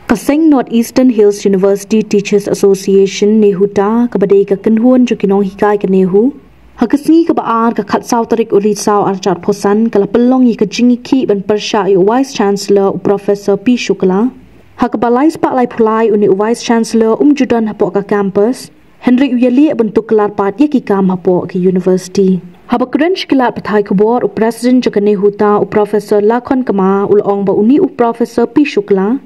Kaseng Northeastern Hills University Teachers Association nehuta kabadai ka kenhuan jukinong hikai ka nehu hagasngi ka baar ka khatsaw tarik urisau arjar phosan kala pelong yi ka jingiki ban persha yu Vice Chancellor Professor P Shukla hakabalai spa lai phulai uni Vice Chancellor judan hapo ka campus Henry Uyali bentuk kelar pat yaki kam hapo ke university habakren shkilat pathai kubor u president jukane huta u Professor Lakhon Kama ulong ba uni u Professor P Shukla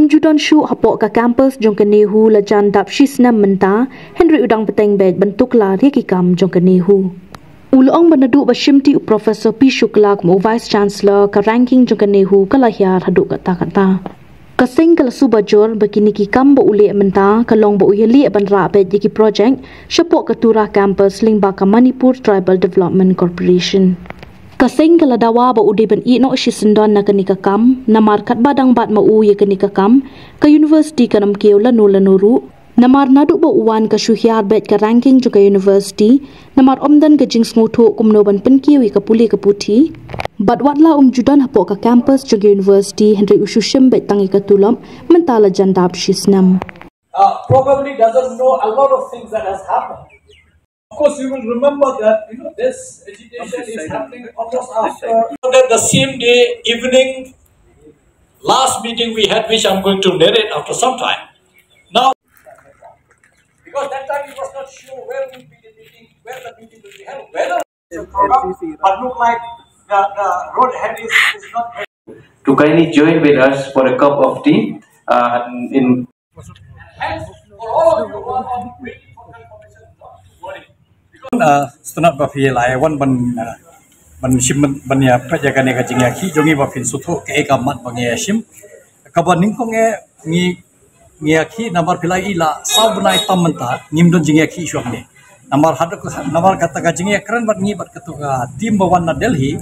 judan shu hapok ka campus jong kenehu la jan dap shisna menta Henry udang peteng bed bentuk la reki kam jong kenehu ulong banadu ba shimti u Professor P Shukla mo Vice Chancellor ka ranking jong kenehu kala hiar hadu kata kaseng kala subajor bakini ki kam ba ule menta kalong ba uyali ban ra bed yiki project shapok ka tura campus lingba ka Manipur Tribal Development Corporation Kaseng kala dawa ba udi ban ino shisendon na kanika kam namar kat badang bat ma u ye kanika kam ka university kanam keu lanuru namar nadu ba uwan ka shuhyar bet ka ranking juga university namar omdan ka jings nguthu kumno ban penkiwi ka puli ka puthi bat watla judan hapo ka campus juga university Henry ushushim bet tangi ka tulom mentala jandab shisnam probably doesn't know a lot of things that has happened. Of course, you will remember that this agitation is happening almost after the same day evening last meeting we had, which I'm going to narrate after some time. Now, because that time he was not sure where will be the meeting, where the meeting will be held, whether the program, but look like the road ahead is not ready. To kindly join with us for a cup of tea. Hence, for all of you who are waiting for confirmation, not to worry. Stunat bafi lai wan ban shim ban ya prajaga ne kajing ya ki jongi bafin sutho ke ekamat bang ya shim kaban ningkong ngi ya ki namar pilai ila sabnai tamanta nimdon jing ya ki shok ne namar kata kajing ya kran bat ngi bat ketua tim bawan na Delhi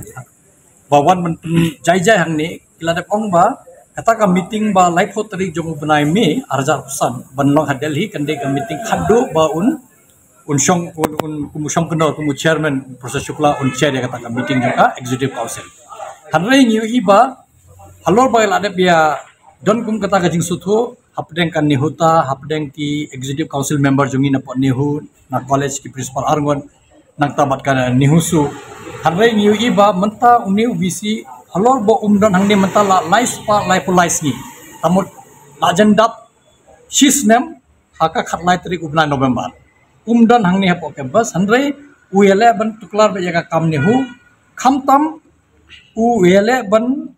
bawan ban jai hang ne kila de ong ba kata ka meeting ba live tarik jong benai me arjar pesan ban long ha Delhi kande ka meeting khadu ba kumusyong kenal kumu chairman Professor Shukla chair dia katakan meeting juga executive council. Hanrai ngiu iba halor bagai lade biya don kum kata gajing suthu hapdeng kan nihuta hapdeng ki executive council member jungi na pot nihu na college ki principal arngon nang tabat kan nihusu. Hanrai ngiu iba menta uniu visi halor bo don hangni menta la lais pa lai pulais ni. Tamut la jendap shisnem haka khatlai tarik 9 November. Dan hangni hapo campus handrai uyele ban tuklar ba jaga kam nehu khamtam uyele ban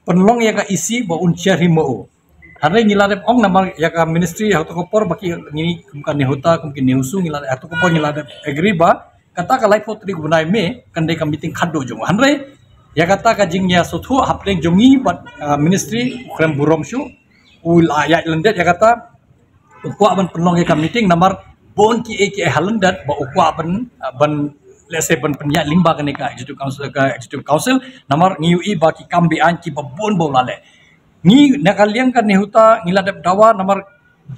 penlong yaga isi ba chair himo handrai ngilade ong namar yaga ministry hato kopor baki ngini kumkan nehuta kumkin nehusu ngilade hato kopor ngilade agree ba kata ka life tri gunai me kandai ka meeting khaddo jong handrai ya kata ka jingnya sothu hapleng jongi bat ministry krem burong shu ya lendet ya kata ukwa ban penlong yaga meeting namar bon ki halandat ba ukwa ban let's say ban penya limba ka executive council namar ngiu ba ki kambi an ki ba bon bo lale ni nakaliang kan nehuta ngiladap dawa namar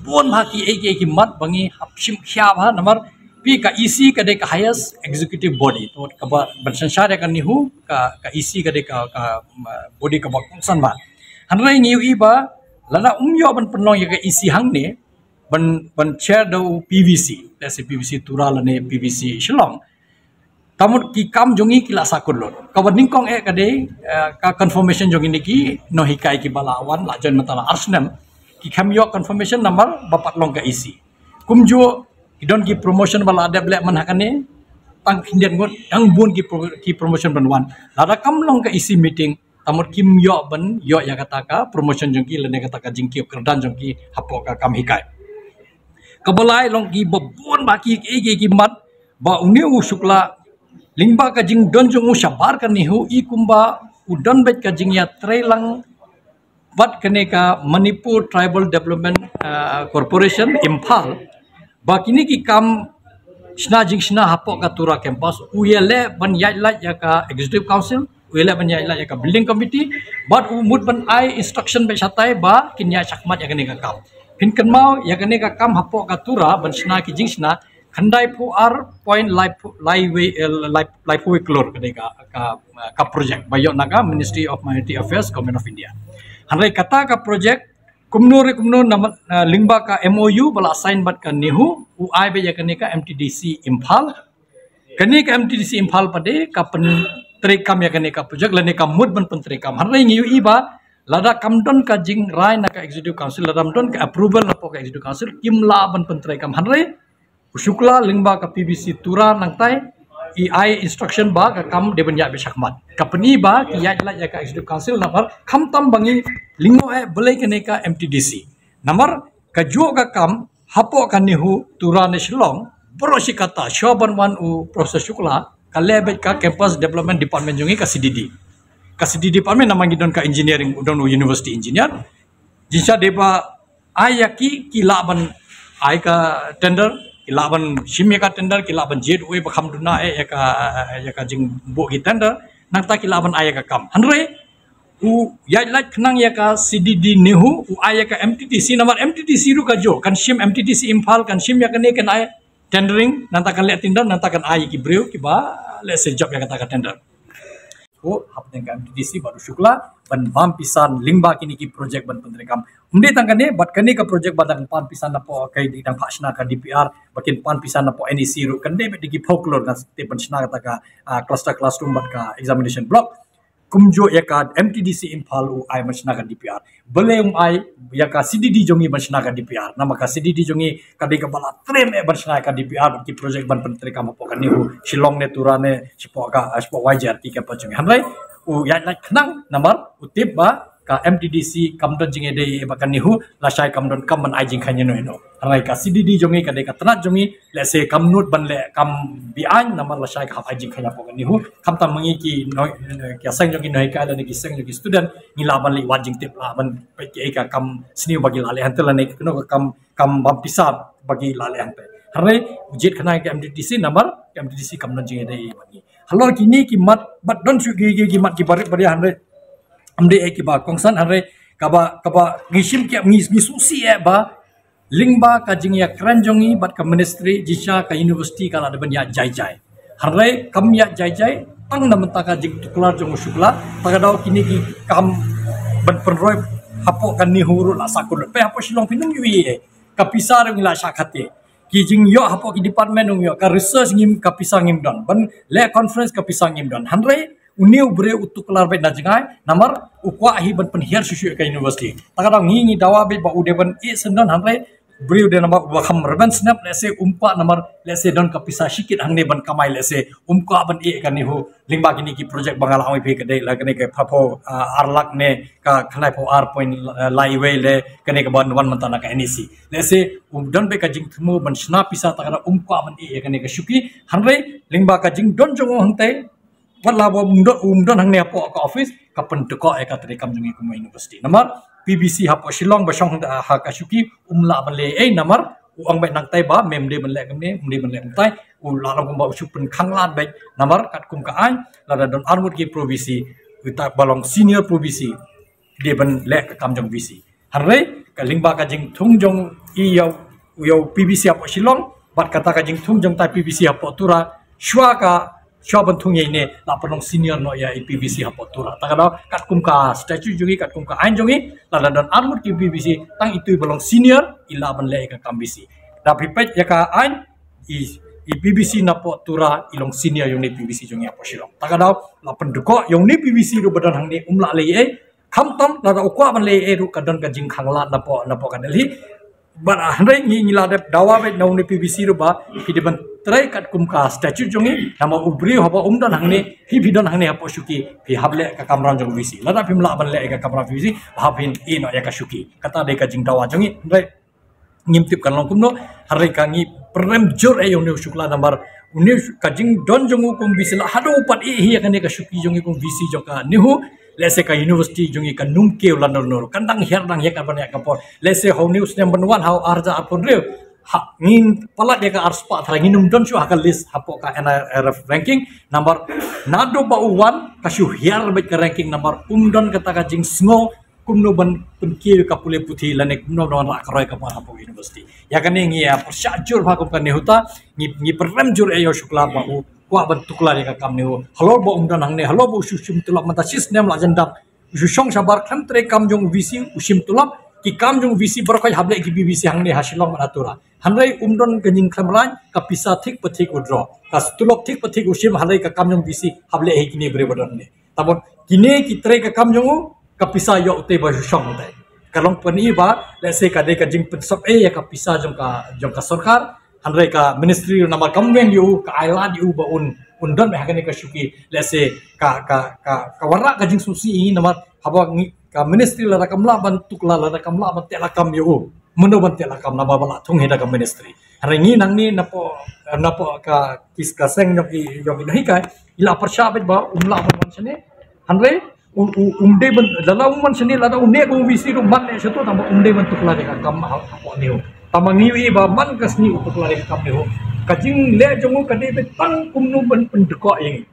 bon ma ki mat bangi hapshim khya ba namar pi ka ec ka de ka highest executive body to ka ba ban sanshar ka nihu ka ec ka de ka body ka ba kongsan ba hanrai ngiu ba lana umyo ban penlong ya ka ec hang ne ban chair do PVC let's say PVC turalane PVC Shillong tamut ki kam jongi kila sakun lot kawan ningkong kade ka confirmation jongi niki no hikai ki balawan la jan matala arsnam ki kamyo confirmation number bapak long ka isi kumjo idon ki promotion bala ada black man hakane tang hindian ngot yang bun ki promotion ban wan lada kam long ka isi meeting tamut kim yo ban yo ya kata ka promotion jongi lene kata ka jingki kerdan jongi hapo ka kam hikai kabalai long ki babon baki ki mat ba uniu Shukla lingba ka jing don jong shabar ka nihu i kumba udon bet ka jing ya trailang bat kane ka Manipur Tribal Development Corporation Imphal ba kini ki kam shna jing shna hapo ka tura campus uyele ban yai ya ka executive council uyele ban yai ya ka building committee but umud ban ai instruction be satai ba kinya chakmat ya kane ka kam Pinkan mau ya kene ka kam hapo ka tura ban shna ki jing shna khandai pu ar point life way klor kene ka project bayo naga Ministry of Minority Affairs Government of India handai kata ka project kumno nama lingba ka MOU bala sign bat kan nihu UI be ya kani ka MTDC Imphal kani ka MTDC Imphal pade ka pen trekam ya kani ka project lane ka mud ban pen trekam har ngi iba lada kamdon ka jing rai na ka executive council ladam don ka approval na po ka executive council kimla ban pen trekam har usukla lingba ka PBC tura nang tai EI instruction ba ka kam deben ya besakmat kapani ba ki ya ya ka executive council namar kam tam bangi lingo boleh kene ka MTDC namar ka jo ka kam hapo kan nihu tura ne Shillong borosi kata shoban wan u Profesor Shukla ka lebet ka campus development department jongi ka CDD department namangi don ka engineering udon university engineer jinsa deba ayaki kilaban ai ka tender kilaban shimya ka tender kilaban jet we bakam duna ya ka jing bo ki tender nang ta kilaban aya ka kam hanre u ya like kenang ya ka CDD nehu u aya ka MTTC namar MTTC ru ka jo kan shim MTTC Imphal kan shim ya kan ne kan ay tendering nang ta kan le tender nang ta kan ay ki breu ki ba le se job ya ka ta ka tender o hapne ka MTTC baru Shukla ban bam pisan lingba kini ki project ban pentrekam umde tangkane bat kane ka project badang pan pisan na po kay dang phasna ka DPR bakin pan pisan na po NEC ru kan de digi folklore na te panchna ka ka cluster classroom bat ka examination block kumjo ya ka MTDC Imphal u ai machna ka DPR bele ai ya ka CDD jongi machna ka DPR nama ka CDD jongi ka de ka bala trem machna ka DPR ki project ban pentrekam po kan ni Shillong ne turane sipo wajar ti ka pa jongi hamrai u ya nak kenang namar utip ba ka MTDC kamdon jinge de bakan nihu lasai kamdon kamman ai jing khanya no rai ka CDD jongi ka de ka tanat jongi let's say kamnut ban le kam bian namar lasai ka ai jing khanya pokan nihu kam tam mangi ki no ka sang jongi noi ka dan ki sang jongi student ngila ban li wajing tip la ban pe ka kam sni bagi lale hantel ne no kam bapisa bagi lale hantel harai jet khana ka MTDC namar MTDC kamdon jinge de bagi halor kini ki mat bat don su ki mat ki barik bari hanre amde ki ba kongsan hanre kaba ngishim ki ngisusi ba lingba ka jing ya kran jongi bat ka ministry jisha ka university kala de ya jai hanre kam ya jai tang na menta ka jing tuklar jong Shukla tagadau kini ki kam ban penroi hapo kan ni huru la sakul pe hapo Shillong pinung yui ka pisar ngila sakate ki jing yo hapo ki department yo ka research ngim ka pisang ngim don ban le conference ka pisang ngim don hanre uniu bre utuk kelar bet najengai namar ukwa hi ban penhiar susu ka university takadang ngi dawa be ba ude ban e sendon hanre bre ude namar wakam reban snap lese umpa namar lese don ka pisa sikit hangne ban kamai lese umka ban e kan nihu lingba kini ki project bangala awi pe kede la kene ke phapo arlak ne ka khnai po r point laiwe le kene ke ban wan mantana ka NEC lese don be ka jing thmu ban sna pisa takada umka ban e kene ke shuki hanre lingba ka jing don jongo hangte wala bo umdon hangne apo ka office ka penteko ka trekam jongi kuma university namar PBC hapo Shillong basong ha ka shuki umla bale namar uang bet nang tai ba memde benle kamne memde benle tai ula lam ba usupun khanglat bet namar kat kum ka an lada don armut ki provisi uta balong senior provisi de ben le ka kam jong visi harre ka lingba ka jing thung jong i yo PBC hapo Shillong bat kata ka jing thung jong tai PBC hapo tura shwa ka Shaban thungi ne la panong senior no ya PBC hapo tura takada kat kum ka statue jongi kat kum ka ain jongi la dan armut ki PBC tang itu belong senior ila ban le ka kambisi da pipet ya ka ain i PBC napo tura ilong senior yung ni PBC jongi hapo Shillong takada la penduko yung ni PBC ru badan hang ni umla le kham tam la da ukwa ban le ru kadon ka jing khangla napo kadali ban hanre ngi la de dawa be no ni PBC ru ba kidiban trai kat kum ka statue jongi nama ubri hoba umdan hangne hi bidon hangne hapo shuki hi hable ka kamran jong visi lada pimla ban le ka kamran visi hapin ino ya ka shuki kata de ka jing dawa jongi ndai ngimtip kan long kumno harre ka ngi prem jor e yone Shukla nambar uni ka jing don jongu kum visi la hado pat e hi ka ne ka shuki jongi kum visi joka nihu lese ka university jongi ka numke ulanor nor kandang herdang ya ka ban ya ka por lese how news number 1 how arja apon reu ngin palat ya ka arspa thara nginum don shu hakal list hapo ka NRF ranking number nado ba uwan ka shu hiar bet ka ranking number umdon kata ka jing sngo kumno ban penkir ka pule puthi lane kumno don ra kroy ka hapo university ya kan ngi ya persyajur ba kum kan nehuta ngi perem jur ayo Shukla ba u kwa ban tukla ya ka kam nehu halo ba umdon hangne halo ba ushum tulap mata system la jandam ushong sabar kam tre kam jong visi ushim tulap ki kam jung visi berkai hable ki BBC hang ne hasilong atura hanrai umdon kenying khamran ka pisa thik pathik udro ka stulok thik pathik usim hanrai ka kam jung visi hable he kini bre bodon ne tabon kine ki tre ka kam jung ka pisa yo te ba shong te kalong pani ba let's say ka de ka jing pensop ya ka pisa jong ka sarkar hanrai ka ministry nama kamwen yu ka island yu ba undon ba hakane ka shuki let's say ka warra ka jing susi nama haba ka ministry la kamla bantuk la kamla ban tela kam yu meno ban tela kam na bala thung heda ka ministry harangi nang ni napo ka kis ka seng yogi nahi kai ila persha ba umla ban sene hanre umde ban dala man sene la umne ko visi ru man ne seto tamba umde ban tukla de ka kam ha ko niu tamangi wi ba man kasni tukla de ka kam niu kajing le jongu kade be tang kumnu ban pendeko yang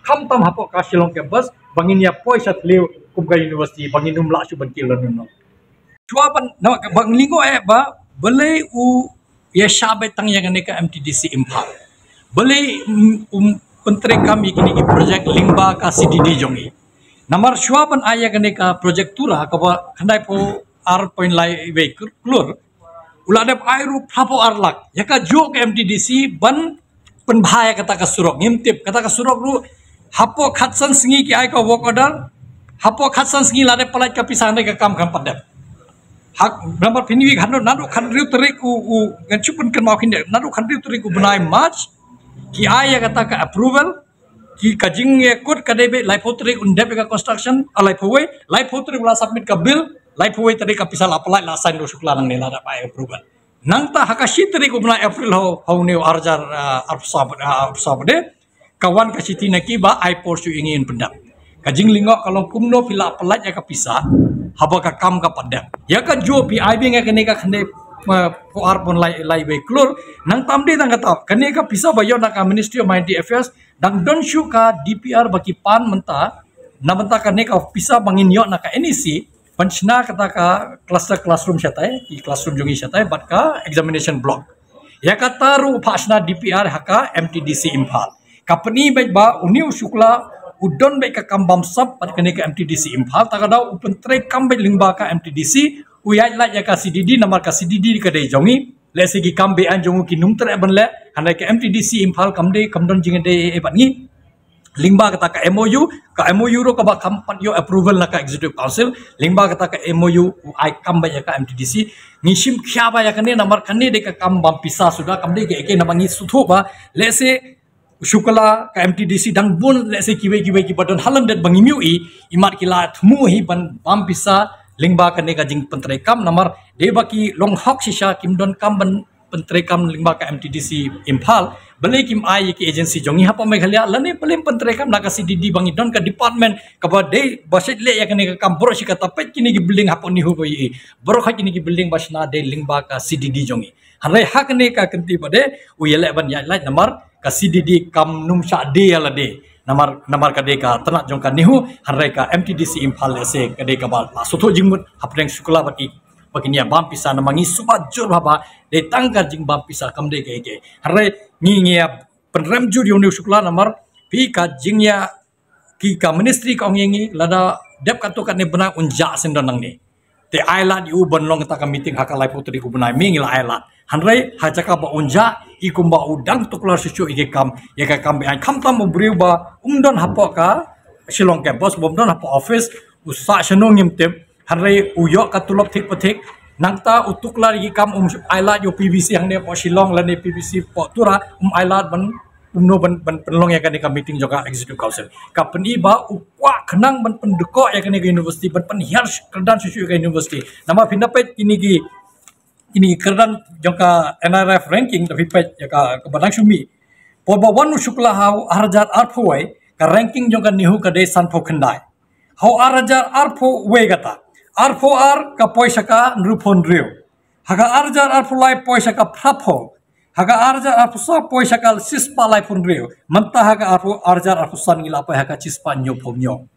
kam tam hapo ka silong ke bus bangin ya poisat leu kumga university bangin umla su ban kilon no chua ban na bang lingo ba bele u ya shabe tang yang ne ka MTDC Impal bele pentre kami kini ki project lingba ka CDD jongi namar chua ban aya ne ka project tura ka ba khandai po ar point lai ve klur uladep airu phapo arlak yaka jo ke MTDC ban penbhaya kata ka surok ngimtip kata ka surok ru hapo khatsan singi ki ai ka work order hapo khatsan singi lade palai ka pisang ka kam padep hak nomor pinwi khanu nadu khandriu tarik u ganchupun kan mau khinde nadu khandriu tarik u banai march ki ai kata ka approval ki kajing ye kut kadebe lai potri undep ka construction alai powai lai potri ula submit ka bill lai powai tadi ka pisal apply la sign do sukla nang nela da pai approval nang ta hakashi tadi ko bna april ho ne arjar arpsabde kawan ka siti naki ba ai porsu ingin pendap kajing lingo kalau kumno pila apply ya ka pisa haba ka kam ka padap ya ka jo pi ai binga kene ka khande po arpon lai be klur nang tamde nang kata kene ka pisa bayo na ka ministry of mind affairs dang don shu ka DPR baki pan menta na menta kene ka pisa bangin yo na ka NEC panchna kata ka cluster classroom syatai i classroom jongi syatai bat ka examination block ya kata ru phasna DPR haka MTDC Impal kapani baik ba uniu shukla udon baik ka kambam sab pat kene ka MTDC Impal takada upen tre kam baik lingba ka MTDC uyai la ya ka CDD namar ka CDD ka dei jongi le segi kam be an jongu ki num tre ban le hanai ka MTDC Impal kamdon jinge de e bat ngi lingba kata ka MOU ro ka ba kampat yo approval na ka executive council lingba kata ka MOU ai kam ba ya ka MTDC ngishim khya ba ya kane namar kane de ka kam bam pisa sudah kam de ke namangi sutho ba le se shukala ka MTDC dang bun le se kiwe ki badon halam det bangi miu imat kila thmu hi ban bam pisa lingba kane ka jing pentre kam namar de baki long hok shisha kimdon kam ban pentre kam lingba ka MTDC Impal beli kim ai ki agency jongi hapa meghalaya lane paling pentre kam na ka CDD bangi don ka department ka ba de basit le ya kane ka kam bro shi kata pet kini ki building hapo ni hu boi bro kha kini ki building basna de lingba ka CDD jongi hanai hak ne ka kenti bade u yele ban ya lai namar ka CDD kam num sha de ala de namar ka de ka tanak jong ka nihu hanai ka MTDC Impal se ka de ka ba sotho jingmut hapreng sukula baki baginya bam pisa namangi subat jur baba de tangkar jing bam pisa kam de ke hare ngia penrem jur yonu shukla namar pi ka jingya ki ka ministry ka ngi lada dep ka to ka ne bana unja sendon nang ni te ailat yu bonlong ta ka meeting hakalai putri ku bana mingi la ailat hanre ha jaka ba unja i kumba udang tuklar sucu ike kam ya ka kam an kam tam briu ba umdon hapo ka shilong ke bos bomdon hapo office usa shenong ngimtem hanre uyok ka tulop thik pathik nangta utuklar gi kam ailat yo PVC hang ne po Shillong la ne PVC po tura ailat ban umno ban penlong ya kan ka meeting juga executive council ka peni ba ukwa khnang ban pendeko ya kan ka university ban penhiar kerdan susu ka university nama pindapet ini kerdan joka NRF ranking tapi pet ya ka badang sumi po ba wanu shukla hau arjat arphoi ka ranking joka nihu ka de sanpho khandai hau arjat arpho we gata arpho ar ka poisa ka nrupon rio haga arjar arpulai poisa ka phapho haga arjar arpusa poisa ka sispa lai pun rio manta haga arjar arpusan ngila pa haga cispa nyo phomnyo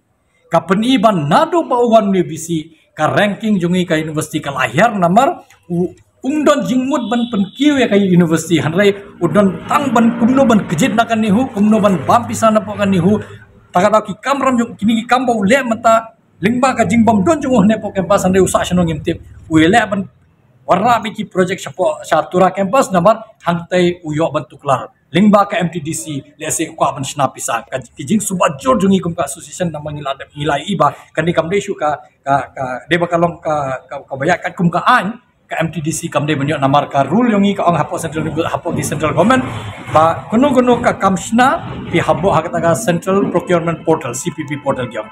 ka peni ban nado ba wan ne bisi ka ranking jungi ka university ka lahir namar ungdon jingmut ban penkiu ya ka university hanrai udon tang ban kumno ban kejit na kan nihu kumno ban bam pisana po kan nihu takada ki kamram kini ki kambo le mata lingba ka jingbom don jungo ne po campus ande usa shano ngimtip uile ban warna biki project shapo shatura campus namar hangtai uyo ban tuklar lingba ka MTDC lese kwa ban shna pisa ka kijing suba jor jungi kum ka association namang ilai iba kani kamde shu ka deba kalong ka bayakat kum ka an ka MTDC kamde banyo namar ka rule yongi ka ong hapo di central government ba kuno ka kamshna pi habo hakata ka central procurement portal CPP portal gyam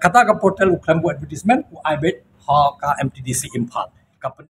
kata ka portal uklambu advertisement u ibet ha ka MTDC Imphal